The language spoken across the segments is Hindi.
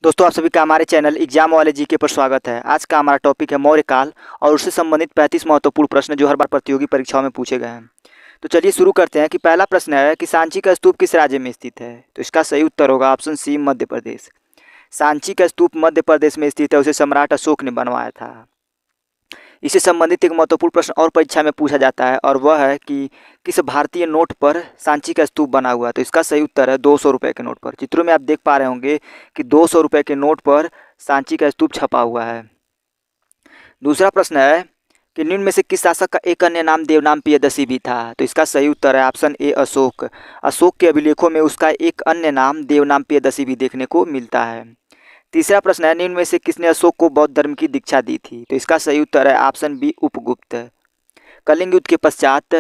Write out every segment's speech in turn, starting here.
दोस्तों, आप सभी का हमारे चैनल एग्जाम वाले जीके पर स्वागत है। आज का हमारा टॉपिक है मौर्य काल और उससे संबंधित 35 महत्वपूर्ण प्रश्न जो हर बार प्रतियोगी परीक्षाओं में पूछे गए हैं। तो चलिए शुरू करते हैं कि पहला प्रश्न है कि सांची का स्तूप किस राज्य में स्थित है। तो इसका सही उत्तर होगा ऑप्शन सी, मध्य प्रदेश। सांची का स्तूप मध्य प्रदेश में स्थित है, उसे सम्राट अशोक ने बनवाया था। इससे संबंधित एक महत्वपूर्ण प्रश्न और परीक्षा में पूछा जाता है और वह है कि किस भारतीय नोट पर सांची का स्तूप बना हुआ है। तो इसका सही उत्तर है 200 रुपये के नोट पर। चित्रों में आप देख पा रहे होंगे कि 200 रुपये के नोट पर सांची का स्तूप छपा हुआ है। दूसरा प्रश्न है कि निम्न में से किस शासक का एक अन्य नाम देवनाम प्रियदर्शी भी था। तो इसका सही उत्तर है ऑप्शन ए, अशोक। अशोक के अभिलेखों में उसका एक अन्य नाम देवनाम प्रियदर्शी भी देखने को मिलता है। तीसरा प्रश्न है निम्न में से किसने अशोक को बौद्ध धर्म की दीक्षा दी थी। तो इसका सही उत्तर है ऑप्शन बी, उपगुप्त। कलिंग युद्ध के पश्चात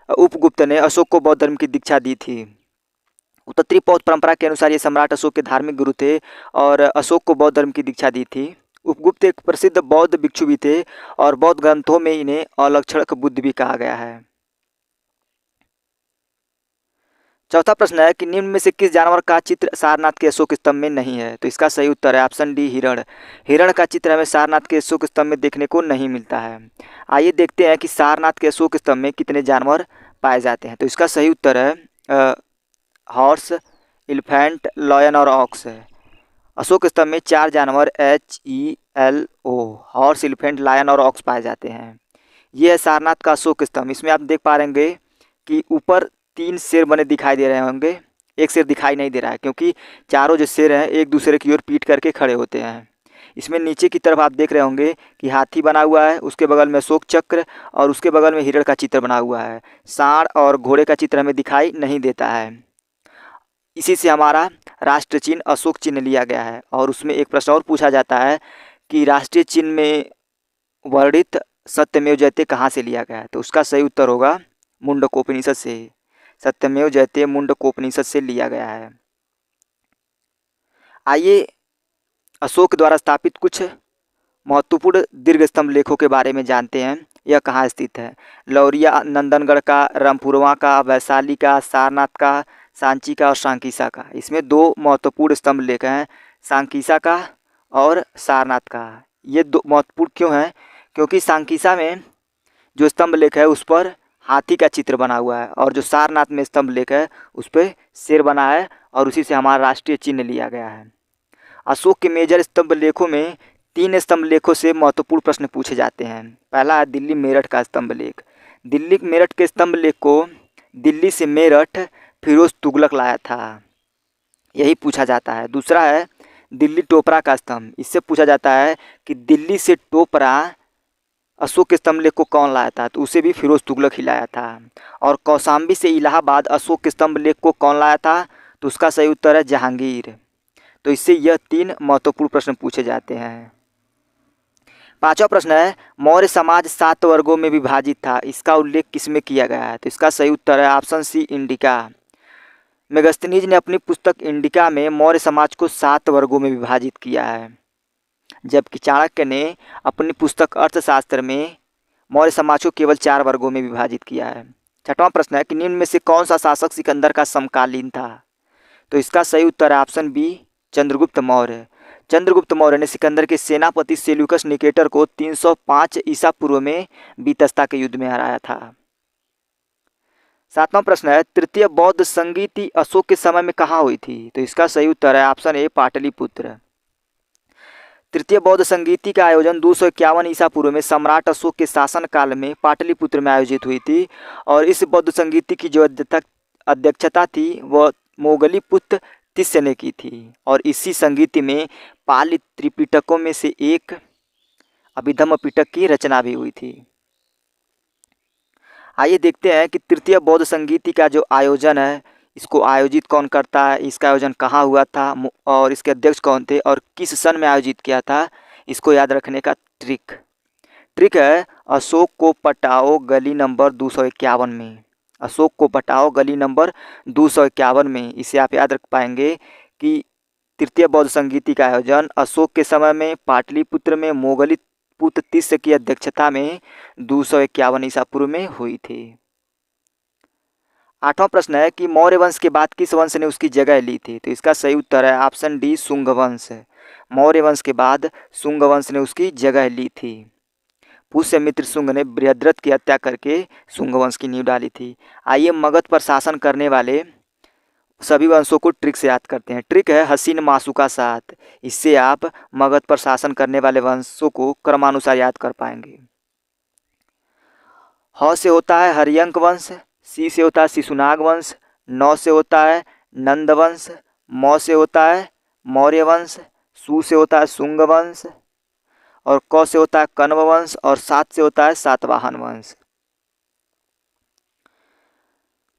उपगुप्त ने अशोक को बौद्ध धर्म की दीक्षा दी थी। उत्तरी बौद्ध परंपरा के अनुसार ये सम्राट अशोक के धार्मिक गुरु थे और अशोक को बौद्ध धर्म की दीक्षा दी थी। उपगुप्त एक प्रसिद्ध बौद्ध भिक्षु भी थे और बौद्ध ग्रंथों में इन्हें अलक्षणक बुद्ध भी कहा गया है। चौथा प्रश्न है कि निम्न में से किस जानवर का चित्र सारनाथ के अशोक स्तंभ में नहीं है। तो इसका सही उत्तर है ऑप्शन डी, हिरण। हिरण का चित्र हमें सारनाथ के अशोक स्तंभ में देखने को नहीं मिलता है। आइए देखते हैं कि सारनाथ के अशोक स्तंभ में कितने जानवर पाए जाते हैं। तो इसका सही उत्तर है हॉर्स, एलिफेंट, लॉयन और ऑक्स है। अशोक स्तंभ में 4 जानवर HELO हॉर्स, एलिफेंट, लायन और ऑक्स पाए जाते हैं। यह है सारनाथ का अशोक स्तंभ। इसमें आप देख पा रहे होंगे कि ऊपर 3 शेर बने दिखाई दे रहे होंगे। एक शेर दिखाई नहीं दे रहा है क्योंकि चारों जो शेर हैं एक दूसरे की ओर पीठ करके खड़े होते हैं। इसमें नीचे की तरफ आप देख रहे होंगे कि हाथी बना हुआ है, उसके बगल में अशोक चक्र और उसके बगल में हिरण का चित्र बना हुआ है। सांड और घोड़े का चित्र हमें दिखाई नहीं देता है। इसी से हमारा राष्ट्र चिन्ह अशोक चिन्ह लिया गया है। और उसमें एक प्रश्न और पूछा जाता है कि राष्ट्रीय चिन्ह में वर्णित सत्यमेव जयते कहाँ से लिया गया है। तो उसका सही उत्तर होगा मुंडकोपनिषद से। सत्यमेव जयते मुंडकोपनिषद से लिया गया है। आइए अशोक द्वारा स्थापित कुछ महत्वपूर्ण दीर्घ स्तंभ लेखों के बारे में जानते हैं। यह कहाँ स्थित है। लौरिया, नंदनगढ़ का, रामपुरवा का, वैशाली का, सारनाथ का, सांची का और सांकीसा का। इसमें 2 महत्वपूर्ण स्तंभ लेख हैं, सांकीसा का और सारनाथ का। ये 2 महत्वपूर्ण क्यों हैं? क्योंकि सांकीसा में जो स्तंभ लेख है उस पर हाथी का चित्र बना हुआ है और जो सारनाथ में स्तंभ लेख है उस पर शेर बना है और उसी से हमारा राष्ट्रीय चिन्ह लिया गया है। अशोक के मेजर स्तंभ लेखों में 3 स्तंभ लेखों से महत्वपूर्ण प्रश्न पूछे जाते हैं। पहला है दिल्ली मेरठ का स्तंभ लेख। दिल्ली मेरठ के स्तंभ लेख को दिल्ली से मेरठ फिरोज तुगलक लाया था, यही पूछा जाता है। दूसरा है दिल्ली टोपरा का स्तंभ। इससे पूछा जाता है कि दिल्ली से टोपरा अशोक के स्तंभ लेख को कौन लाया था। तो उसे भी फिरोज तुगलक ही लाया था। और कौशाम्बी से इलाहाबाद अशोक के स्तंभ लेख को कौन लाया था। तो उसका सही उत्तर है जहांगीर। तो इससे यह 3 महत्वपूर्ण प्रश्न पूछे जाते हैं। 5वां प्रश्न है मौर्य समाज 7 वर्गों में विभाजित था, इसका उल्लेख किसमें किया गया है। तो इसका सही उत्तर है ऑप्शन सी, इंडिका। मेगस्थनीज ने अपनी पुस्तक इंडिका में मौर्य समाज को 7 वर्गों में विभाजित किया है, जबकि चाणक्य ने अपनी पुस्तक अर्थशास्त्र में मौर्य समाज को केवल 4 वर्गों में विभाजित किया है। 6वां प्रश्न है कि निम्न में से कौन सा शासक सिकंदर का समकालीन था। तो इसका सही उत्तर है ऑप्शन बी, चंद्रगुप्त मौर्य। चंद्रगुप्त मौर्य ने सिकंदर के सेनापति सेल्यूकस निकेटर को 305 ईसा पूर्व में बीतस्ता के युद्ध में हराया था। 7वां प्रश्न है तृतीय बौद्ध संगीति अशोक के समय में कहाँ हुई थी। तो इसका सही उत्तर है ऑप्शन ए, पाटलिपुत्र। तृतीय बौद्ध संगीति का आयोजन 251 ईसा पूर्व में सम्राट अशोक के शासन काल में पाटलिपुत्र में आयोजित हुई थी और इस बौद्ध संगीति की जो अध्यक्षता थी वह मोगलीपुत्र तिस्य ने की थी। और इसी संगीति में पाली त्रिपिटकों में से एक अभिधम्म पिटक की रचना भी हुई थी। आइए देखते हैं कि तृतीय बौद्ध संगीति का जो आयोजन है इसको आयोजित कौन करता है, इसका आयोजन कहाँ हुआ था और इसके अध्यक्ष कौन थे और किस सन में आयोजित किया था। इसको याद रखने का ट्रिक है अशोक को पटाओ गली नंबर 251 में। अशोक को पटाओ गली नंबर 251 में। इसे आप याद रख पाएंगे कि तृतीय बौद्ध संगीति का आयोजन अशोक के समय में पाटलिपुत्र में मोगलीपुत्र तिस्य की अध्यक्षता में 251 ईसा पूर्व में हुई थी। 8वां प्रश्न है कि मौर्य वंश के बाद किस वंश ने उसकी जगह ली थी। तो इसका सही उत्तर है ऑप्शन डी, शुंग वंश। मौर्य वंश के बाद शुंग वंश ने उसकी जगह ली थी। पुष्यमित्र शुंग ने बृहद्रथ की हत्या करके शुंग वंश की नींव डाली थी। आइए मगध पर शासन करने वाले सभी वंशों को ट्रिक से याद करते हैं। ट्रिक है हसीन मासुका साथ। इससे आप मगध पर शासन करने वाले वंशों को क्रमानुसार याद कर पाएंगे। ह से होता है हरियंक वंश, सी से होता है शिशुनाग वंश, नौ से होता है नंद वंश, मौ से होता है मौर्य वंश, सू से होता है शुंग वंश और क से होता है कण्व वंश और सात से होता है सातवाहन वंश।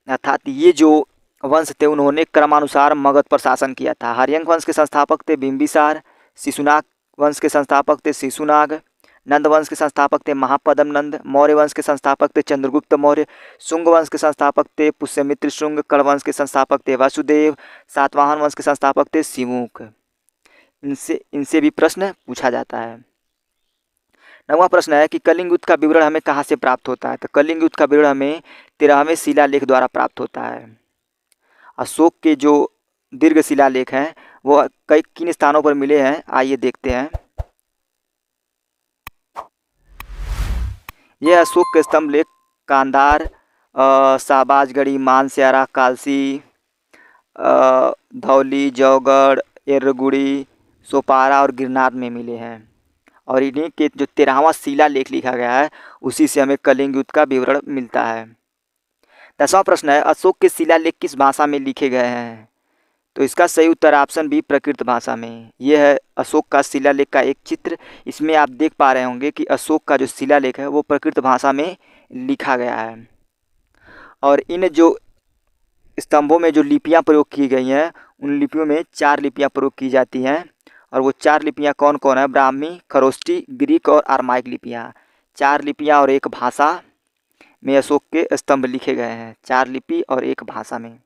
अर्थात ये जो वंश थे उन्होंने क्रमानुसार मगध पर शासन किया था। हरियंक वंश के संस्थापक थे बिंबिसार, शिशुनाग वंश के संस्थापक थे शिशुनाग, नंद वंश के संस्थापक थे महापद्म नंद, मौर्य वंश के संस्थापक थे चंद्रगुप्त मौर्य, शुंग वंश के संस्थापक थे पुष्यमित्र शुंग, कण्व वंश के संस्थापक थे वासुदेव, सातवाहन वंश के संस्थापक थे शिमुख। इनसे भी प्रश्न पूछा जाता है। नौवां प्रश्न है कि कलिंग युद्ध का विवरण हमें कहाँ से प्राप्त होता है? तो कलिंग युद्ध का विवरण हमें 13वें शिलालेख द्वारा प्राप्त होता है। अशोक के जो दीर्घ शिलालेख हैं वो कई किन स्थानों पर मिले हैं, आइए देखते हैं। यह अशोक के स्तंभ लेख कांधार, शाहबाजगढ़ी, मानस्यारा, कालसी, धौली, जौगढ़, एर्रगुड़ी, सोपारा और गिरनार में मिले हैं। और इन्हीं के जो 13वां शिलालेख लिखा गया है उसी से हमें कलिंग युद्ध का विवरण मिलता है। 10वां प्रश्न है अशोक के शिलालेख किस भाषा में लिखे गए हैं? तो इसका सही उत्तर ऑप्शन बी प्राकृत भाषा में। यह है अशोक का शिलालेख का एक चित्र। इसमें आप देख पा रहे होंगे कि अशोक का जो शिलालेख है वो प्राकृत भाषा में लिखा गया है। और इन जो स्तंभों में जो लिपियां प्रयोग की गई हैं उन लिपियों में 4 लिपियां प्रयोग की जाती हैं। और वो 4 लिपियां कौन कौन है? ब्राह्मी, खरोष्टी, ग्रीक और आर्माइक लिपियां। 4 लिपियां और एक भाषा में अशोक के स्तंभ लिखे गए हैं। 4 लिपि और एक भाषा में।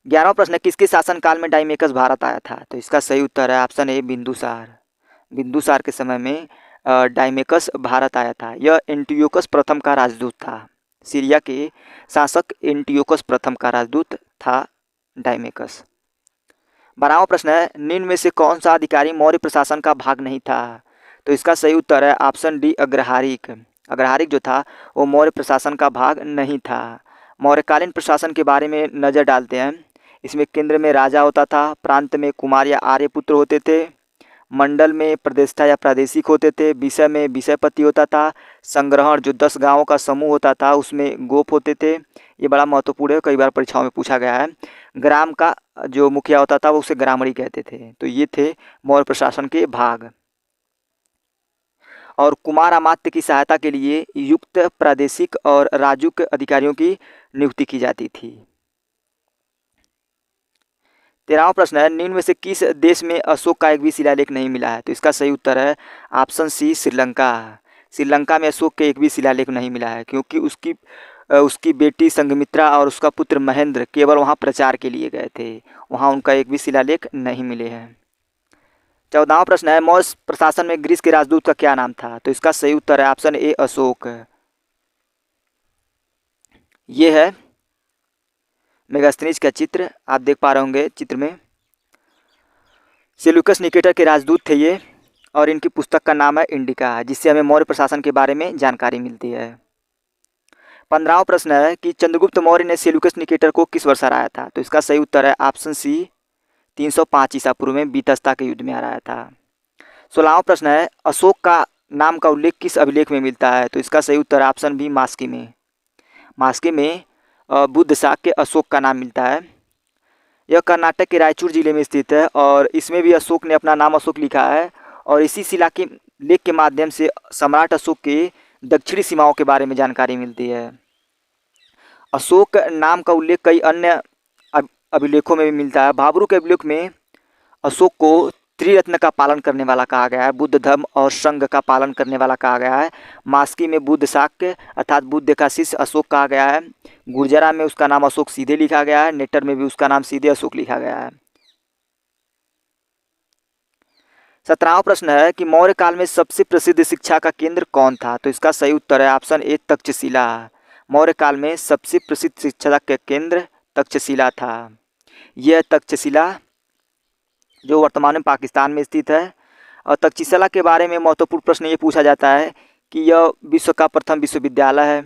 11वां प्रश्न है किसके शासनकाल में डाइमेकस भारत आया था? तो इसका सही उत्तर है ऑप्शन ए बिंदुसार। बिंदुसार के समय में डाइमेकस भारत आया था। यह एंटियोकस प्रथम का राजदूत था। सीरिया के शासक एंटियोकस प्रथम का राजदूत था डाइमेकस। 12वां प्रश्न है निम्न में से कौन सा अधिकारी मौर्य प्रशासन का भाग नहीं था? तो इसका सही उत्तर है ऑप्शन डी अग्रहारिक। अग्रहारिक जो था वो मौर्य प्रशासन का भाग नहीं था। मौर्यकालीन प्रशासन के बारे में नज़र डालते हैं। इसमें केंद्र में राजा होता था, प्रांत में कुमार या आर्य पुत्र होते थे, मंडल में प्रतिष्ठा या प्रादेशिक होते थे, विषय में विषयपति होता था, संग्रहण जो 10 गांवों का समूह होता था उसमें गोप होते थे। ये बड़ा महत्वपूर्ण है, कई बार परीक्षाओं में पूछा गया है। ग्राम का जो मुखिया होता था वो उसे ग्रामणी कहते थे। तो ये थे मौर्य प्रशासन के भाग। और कुमार अमात्य की सहायता के लिए युक्त प्रादेशिक और राजुक अधिकारियों की नियुक्ति की जाती थी। 13वां प्रश्न है निम्न में से किस देश में अशोक का एक भी शिलालेख नहीं मिला है? तो इसका सही उत्तर है ऑप्शन सी श्रीलंका। श्रीलंका में अशोक के एक भी शिलालेख नहीं मिला है क्योंकि उसकी बेटी संघमित्रा और उसका पुत्र महेंद्र केवल वहां प्रचार के लिए गए थे। वहां उनका एक भी शिलालेख नहीं मिले हैं। 14वां प्रश्न है मौर्य प्रशासन में ग्रीस के राजदूत का क्या नाम था? तो इसका सही उत्तर है ऑप्शन ए अशोक। ये है मेगास्थनीज का चित्र, आप देख पा रहे होंगे चित्र में। सेल्यूकस निकेटर के राजदूत थे ये और इनकी पुस्तक का नाम है इंडिका, जिससे हमें मौर्य प्रशासन के बारे में जानकारी मिलती है। 15वां प्रश्न है कि चंद्रगुप्त मौर्य ने सेल्यूकस निकेटर को किस वर्ष हराया था? तो इसका सही उत्तर है ऑप्शन सी 305 ईसा पूर्व में बीतस्ता के युद्ध में हराया था। 16वां प्रश्न है अशोक का नाम का उल्लेख किस अभिलेख में मिलता है? तो इसका सही उत्तर है ऑप्शन बी मास्की में। मास्की में बुद्ध शाक के अशोक का नाम मिलता है। यह कर्नाटक के रायचूर जिले में स्थित है और इसमें भी अशोक ने अपना नाम अशोक लिखा है। और इसी शिला के लेख के माध्यम से सम्राट अशोक के दक्षिणी सीमाओं के बारे में जानकारी मिलती है। अशोक नाम का उल्लेख कई अन्य अभिलेखों में भी मिलता है। भाब्रू के अभिलेख में अशोक को त्रिरत्न का पालन करने वाला कहा गया है, बुद्ध धर्म और संघ का पालन करने वाला कहा गया है। मास्की में बुद्ध शाक्य अर्थात बुद्ध का शिष्य अशोक कहा गया है। गुर्जरा में उसका नाम अशोक सीधे लिखा गया है। नेटर में भी उसका नाम सीधे अशोक लिखा गया है। 17वां प्रश्न है कि मौर्य काल में सबसे प्रसिद्ध शिक्षा का केंद्र कौन था? तो इसका सही उत्तर है ऑप्शन ए तक्षशिला। मौर्य काल में सबसे प्रसिद्ध शिक्षा का केंद्र तक्षशिला था। यह तक्षशिला जो वर्तमान में पाकिस्तान में स्थित है। और तक्षशिला के बारे में महत्वपूर्ण प्रश्न ये पूछा जाता है कि यह विश्व का प्रथम विश्वविद्यालय है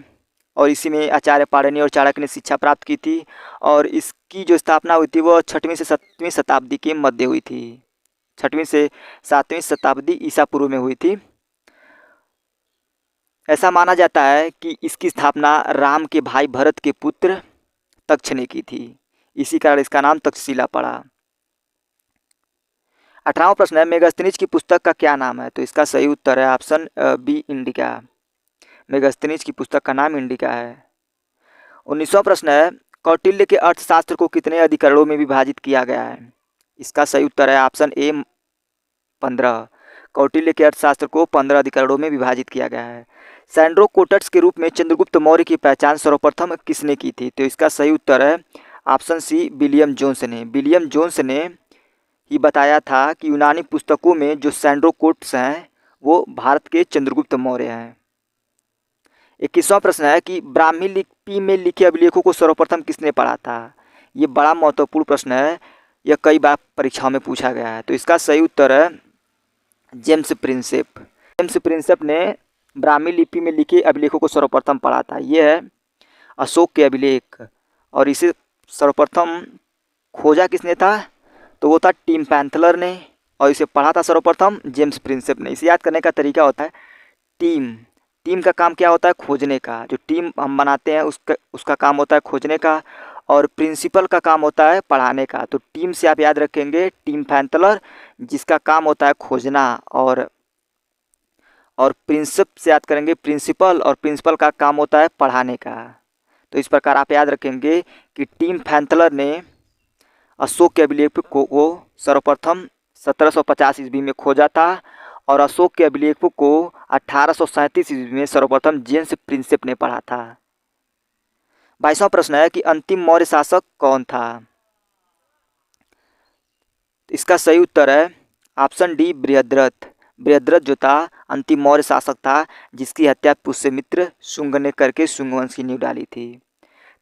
और इसी में आचार्य पाणिनि और चाणक्य ने शिक्षा प्राप्त की थी। और इसकी जो स्थापना हुई थी वह 6वीं से 7वीं शताब्दी के मध्य हुई थी। 6वीं से 7वीं शताब्दी ईसा पूर्व में हुई थी। ऐसा माना जाता है कि इसकी स्थापना राम के भाई भरत के पुत्र तक्ष ने की थी, इसी कारण इसका नाम तक्षशिला पड़ा। 18वां प्रश्न है, मेगास्थनीज की पुस्तक का क्या नाम है? तो इसका सही उत्तर है ऑप्शन बी, इंडिका। मेगास्थनीज की पुस्तक का नाम इंडिका है। 19वां प्रश्न है, कौटिल्य के अर्थशास्त्र को कितने अधिकरणों में विभाजित किया गया है? इसका सही उत्तर है ऑप्शन ए, 15। कौटिल्य के अर्थशास्त्र को 15 अधिकरणों में विभाजित किया गया है। सैंड्रोकोटट्स के रूप में चंद्रगुप्त मौर्य की पहचान सर्वप्रथम किसने की थी? तो इसका सही उत्तर है ऑप्शन सी, विलियम जोन्स ने। विलियम जोन्स ने ही बताया था कि यूनानी पुस्तकों में जो सैंड्रोकोट्स हैं वो भारत के चंद्रगुप्त मौर्य हैं। 21वां प्रश्न है कि ब्राह्मी लिपि में लिखे अभिलेखों को सर्वप्रथम किसने पढ़ा था? ये बड़ा महत्वपूर्ण प्रश्न है, यह कई बार परीक्षाओं में पूछा गया है। तो इसका सही उत्तर है जेम्स प्रिंसेप। जेम्स प्रिंसेप ने ब्राह्मी लिपि में लिखे अभिलेखों को सर्वप्रथम पढ़ा था। यह है अशोक के अभिलेख और इसे सर्वप्रथम खोजा किसने था? तो वो था टिम पैंथलर ने और इसे पढ़ा था सर्वप्रथम जेम्स प्रिंसेप ने। इसे याद करने का तरीका होता है टीम का काम क्या होता है? खोजने का। जो टीम हम बनाते हैं उसका काम होता है खोजने का और प्रिंसिपल का काम होता है पढ़ाने का। तो टीम से आप याद रखेंगे टिम पैंथलर जिसका काम होता है खोजना और प्रिंसिप से याद करेंगे प्रिंसिपल और प्रिंसिपल का काम होता है पढ़ाने का। तो इस प्रकार आप याद रखेंगे कि टीम पैंथलर ने अशोक के अभिलेख को सर्वप्रथम 1750 ईस्वी में खोजा था और अशोक के अभिलेखों को 1837 ईस्वी में सर्वप्रथम जेम्स प्रिंसेप ने पढ़ा था। 22वां प्रश्न है कि अंतिम मौर्य शासक कौन था? इसका सही उत्तर है ऑप्शन डी, बृहद्रथ। बृहद्रथ जो था अंतिम मौर्य शासक था जिसकी हत्या पुष्यमित्र शुंग ने करके शुंग वंश की नींव डाली थी।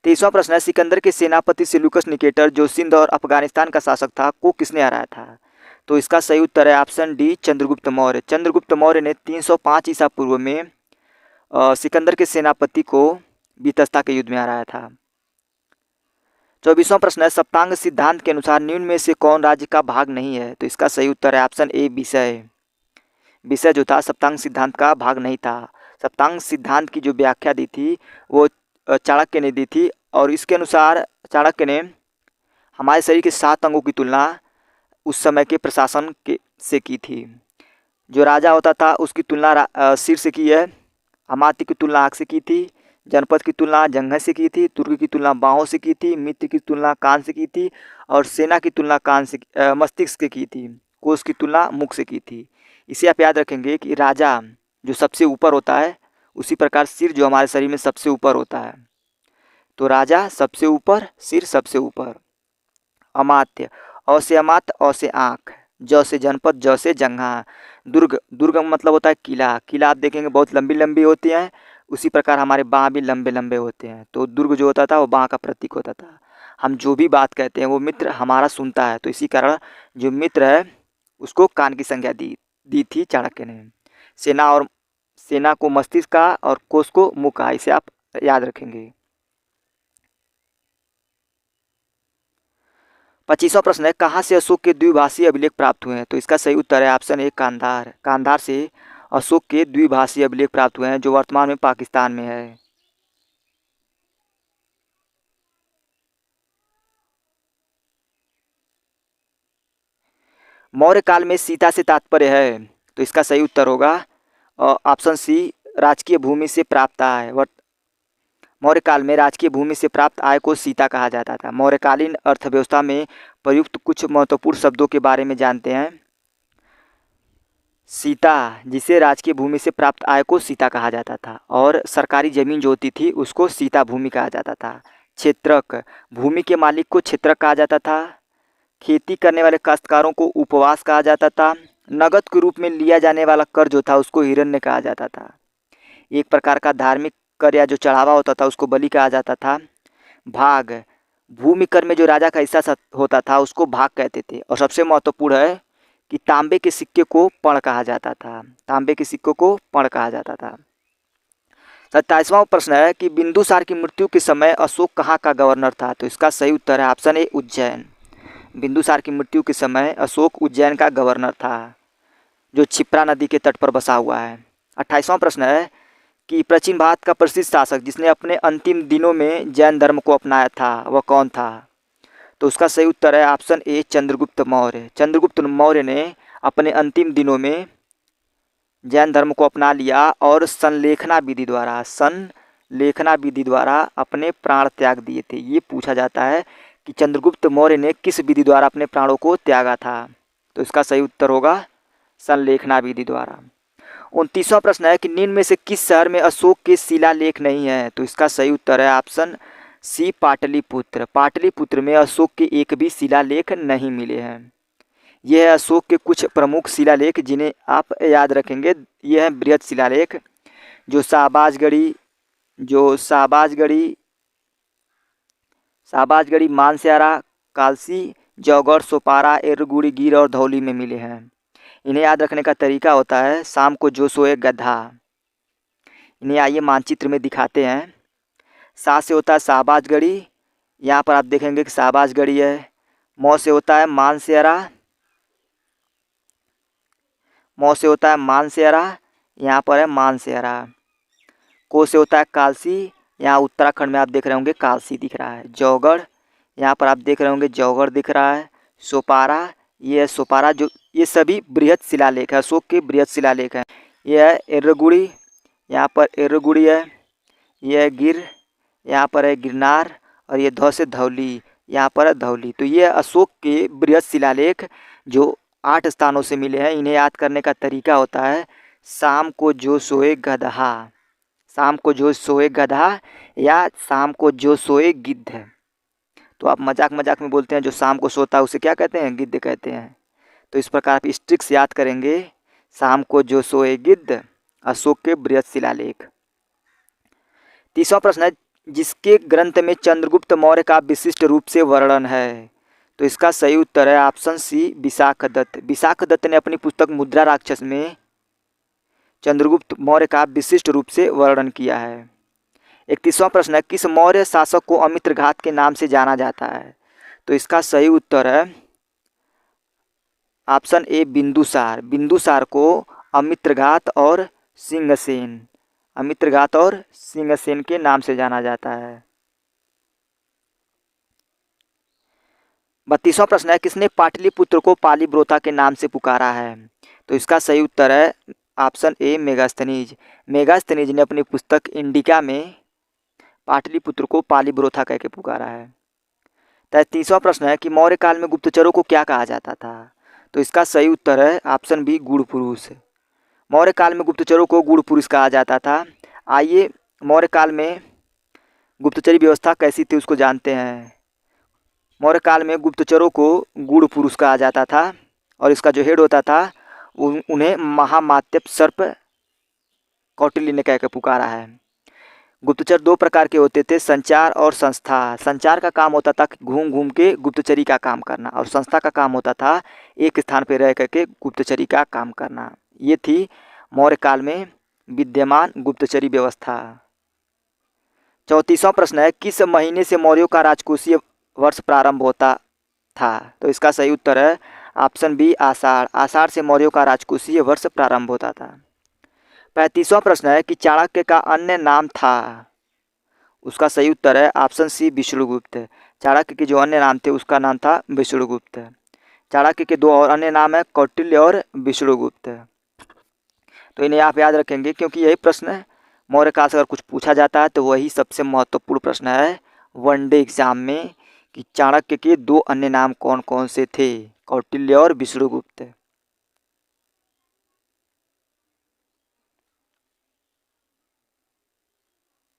23वां प्रश्न है, सिकंदर के सेनापति सेल्यूकस निकेटर जो सिंध और अफगानिस्तान का शासक था को किसने हराया था? तो इसका सही उत्तर है ऑप्शन डी, चंद्रगुप्त मौर्य। चंद्रगुप्त मौर्य ने 305 ईसा पूर्व में सिकंदर के सेनापति को बीतस्ता के युद्ध में हराया था। 24वां प्रश्न है, सप्तांग सिद्धांत के अनुसार निम्न में से कौन राज्य का भाग नहीं है? तो इसका सही उत्तर है ऑप्शन ए, विषय। विषय जो था सप्तांग सिद्धांत का भाग नहीं था। सप्तांग सिद्धांत की जो व्याख्या दी थी वो चाणक्य ने दी थी और इसके अनुसार चाणक्य ने हमारे शरीर के 7 अंगों की तुलना उस समय के प्रशासन से की थी। जो राजा होता था उसकी तुलना सिर से की है, अमात्य की तुलना आँख से की थी, जनपद की तुलना जंघे से की थी, तुर्क की तुलना बाहों से की थी, मित्र की तुलना कान से की थी और सेना की तुलना मस्तिष्क से की थी, कोष की तुलना मुख से की थी। इसे आप याद रखेंगे कि राजा जो सबसे ऊपर होता है उसी प्रकार सिर जो हमारे शरीर में सबसे ऊपर होता है। तो राजा सबसे ऊपर, सिर सबसे ऊपर। अमात्य, अ से अमात्य, अ से आँख, ज से जनपद, ज से जंघा। दुर्ग मतलब होता है किला। किला आप देखेंगे बहुत लंबी लंबी होती हैं, उसी प्रकार हमारे बाँह भी लंबे लंबे होते हैं। तो दुर्ग जो होता था वो बाँह का प्रतीक होता था। हम जो भी बात कहते हैं वो मित्र हमारा सुनता है, तो इसी कारण जो मित्र है उसको कान की संज्ञा दी थी चाणक्य ने। सेना को मस्तिष्क का और कोष को मुख का, इसे आप याद रखेंगे। 25वां प्रश्न है, कहाँ से अशोक के द्विभाषीय अभिलेख प्राप्त हुए हैं? तो इसका सही उत्तर है ऑप्शन ए, कांधार। कांधार से अशोक के द्विभाषीय अभिलेख प्राप्त हुए हैं जो वर्तमान में पाकिस्तान में है। मौर्य काल में सीता से तात्पर्य है? तो इसका सही उत्तर होगा ऑप्शन सी, राजकीय भूमि से प्राप्त आय। मौर्य काल में राजकीय भूमि से प्राप्त आय को सीता कहा जाता था। मौर्यकालीन अर्थव्यवस्था में प्रयुक्त कुछ महत्वपूर्ण शब्दों के बारे में जानते हैं। सीता, जिसे राजकीय भूमि से प्राप्त आय को सीता कहा जाता था और सरकारी जमीन जो होती थी उसको सीता भूमि कहा जाता था। क्षेत्रक, भूमि के मालिक को क्षेत्रक कहा जाता था। खेती करने वाले काश्तकारों को उपवास कहा जाता था। नगद के रूप में लिया जाने वाला कर जो था उसको हिरण्य कहा जाता था। एक प्रकार का धार्मिक कर या जो चढ़ावा होता था उसको बलि कहा जाता था। भाग, भूमि कर में जो राजा का हिस्सा होता था उसको भाग कहते थे। और सबसे महत्वपूर्ण है कि तांबे के सिक्के को पण कहा जाता था। तांबे के सिक्कों को पण कहा जाता था। 27वां प्रश्न है कि बिंदुसार की मृत्यु के समय अशोक कहाँ का गवर्नर था? तो इसका सही उत्तर है ऑप्शन ए उज्जैन। बिंदुसार की मृत्यु के समय अशोक उज्जैन का गवर्नर था, जो क्षिप्रा नदी के तट पर बसा हुआ है। 28वां प्रश्न है कि प्राचीन भारत का प्रसिद्ध शासक जिसने अपने अंतिम दिनों में जैन धर्म को अपनाया था वह कौन था? तो उसका सही उत्तर है ऑप्शन ए चंद्रगुप्त मौर्य। चंद्रगुप्त मौर्य ने अपने अंतिम दिनों में जैन धर्म को अपना लिया और संलेखना विधि द्वारा अपने प्राण त्याग दिए थे। ये पूछा जाता है कि चंद्रगुप्त मौर्य ने किस विधि द्वारा अपने प्राणों को त्यागा था? तो इसका सही उत्तर होगा संलेखना विधि द्वारा। 29वां प्रश्न है कि निम्न में से किस शहर में अशोक के शिलालेख नहीं है? तो इसका सही उत्तर है ऑप्शन सी पाटलिपुत्र। पाटलिपुत्र में अशोक के एक भी शिलालेख नहीं मिले हैं। यह है अशोक के कुछ प्रमुख शिलालेख जिन्हें आप याद रखेंगे। यह है बृहद शिलालेख जो शाहबाजगढ़ी, मानस्यारा, कालसी, जौगढ़, सोपारा, एर्रगुड़ी, गिर और धौली में मिले हैं। इन्हें याद रखने का तरीका होता है शाम को जो सोए गधा। इन्हें आइए मानचित्र में दिखाते हैं। सा से होता है शाहबाजगढ़ी, यहाँ पर आप देखेंगे कि शाहबाजगढ़ी है। मौ से होता है मानस्यारा, यहाँ पर है मानस्यारा। को से होता है कालसी, यहाँ उत्तराखंड में आप देख रहे होंगे कालसी दिख रहा है। जौगढ़, यहाँ पर आप देख रहे होंगे जौगढ़ दिख रहा है। सोपारा, ये है सोपारा। जो ये सभी बृहद शिलालेख है, अशोक के बृहद शिलालेख हैं। यह है एर्रगुड़ी, यहाँ पर एर्रगुड़ी है। यह है गिर, यहाँ पर है गिरनार। और ये धौ से धौली, यहाँ पर है धौली। तो ये अशोक के बृहद शिलालेख जो 8 स्थानों से मिले हैं। इन्हें याद करने का तरीका होता है शाम को जो सोए गधा, शाम को जो सोए गधा या शाम को जो सोए गिद्ध। तो आप मजाक में बोलते हैं जो शाम को सोता है उसे क्या कहते हैं? गिद्ध कहते हैं। तो इस प्रकार आप इस ट्रिक से याद करेंगे शाम को जो सोए गिद्ध, अशोक के बृहद शिलालेख। 30वां प्रश्न है जिसके ग्रंथ में चंद्रगुप्त मौर्य का विशिष्ट रूप से वर्णन है? तो इसका सही उत्तर है ऑप्शन सी विशाखदत्त। विशाखदत्त ने अपनी पुस्तक मुद्रा राक्षस में चंद्रगुप्त मौर्य का विशिष्ट रूप से वर्णन किया है। 31वां प्रश्न है किस मौर्य शासक को अमित्रघात के नाम से जाना जाता है? तो इसका सही उत्तर है ऑप्शन ए बिंदुसार। बिंदुसार को अमित्रघात और सिंहसेन के नाम से जाना जाता है। 32वां प्रश्न है किसने पाटलिपुत्र को पालीब्रोथा के नाम से पुकारा है? तो इसका सही उत्तर है ऑप्शन ए मेगास्थनीज। मेगास्थनीज ने अपनी पुस्तक इंडिका में पाटलिपुत्र को पालीब्रोथा कह के पुकारा है। 33वां प्रश्न है कि मौर्य काल में गुप्तचरों को क्या कहा जाता था? तो इसका सही उत्तर है ऑप्शन बी गूढ़ पुरुष। मौर्य काल में गुप्तचरों को गूढ़ पुरुष कहा जाता था। आइए मौर्य काल में गुप्तचरी व्यवस्था कैसी थी उसको जानते हैं। मौर्य काल में गुप्तचरों को गूढ़ पुरुष कहा जाता था और इसका जो हेड होता था उन्हें महामात्यप सर्प कौटिल्य ने कह के पुकारा है। गुप्तचर 2 प्रकार के होते थे, संचार और संस्था। संचार का काम होता था घूम घूम के गुप्तचरी का काम करना और संस्था का काम होता था एक स्थान पर रह करके गुप्तचरी का काम करना। ये थी मौर्य काल में विद्यमान गुप्तचरी व्यवस्था। 34वां प्रश्न है किस महीने से मौर्यों का राजकोषीय वर्ष प्रारंभ होता था? तो इसका सही उत्तर है ऑप्शन बी आषाढ़। आषाढ़ से मौर्यों का राजकोषीय वर्ष प्रारंभ होता था। 35वां प्रश्न है कि चाणक्य का अन्य नाम था? उसका सही उत्तर है ऑप्शन सी विष्णुगुप्त। चाणक्य के जो अन्य नाम थे उसका नाम था विष्णुगुप्त। चाणक्य के 2 और अन्य नाम है कौटिल्य और विष्णुगुप्त। तो इन्हें आप याद रखेंगे क्योंकि यही प्रश्न मौर्य काल से अगर कुछ पूछा जाता है तो वही सबसे महत्वपूर्ण प्रश्न है वनडे एग्जाम में कि चाणक्य के 2 अन्य नाम कौन कौन से थे, कौटिल्य और विष्णुगुप्त।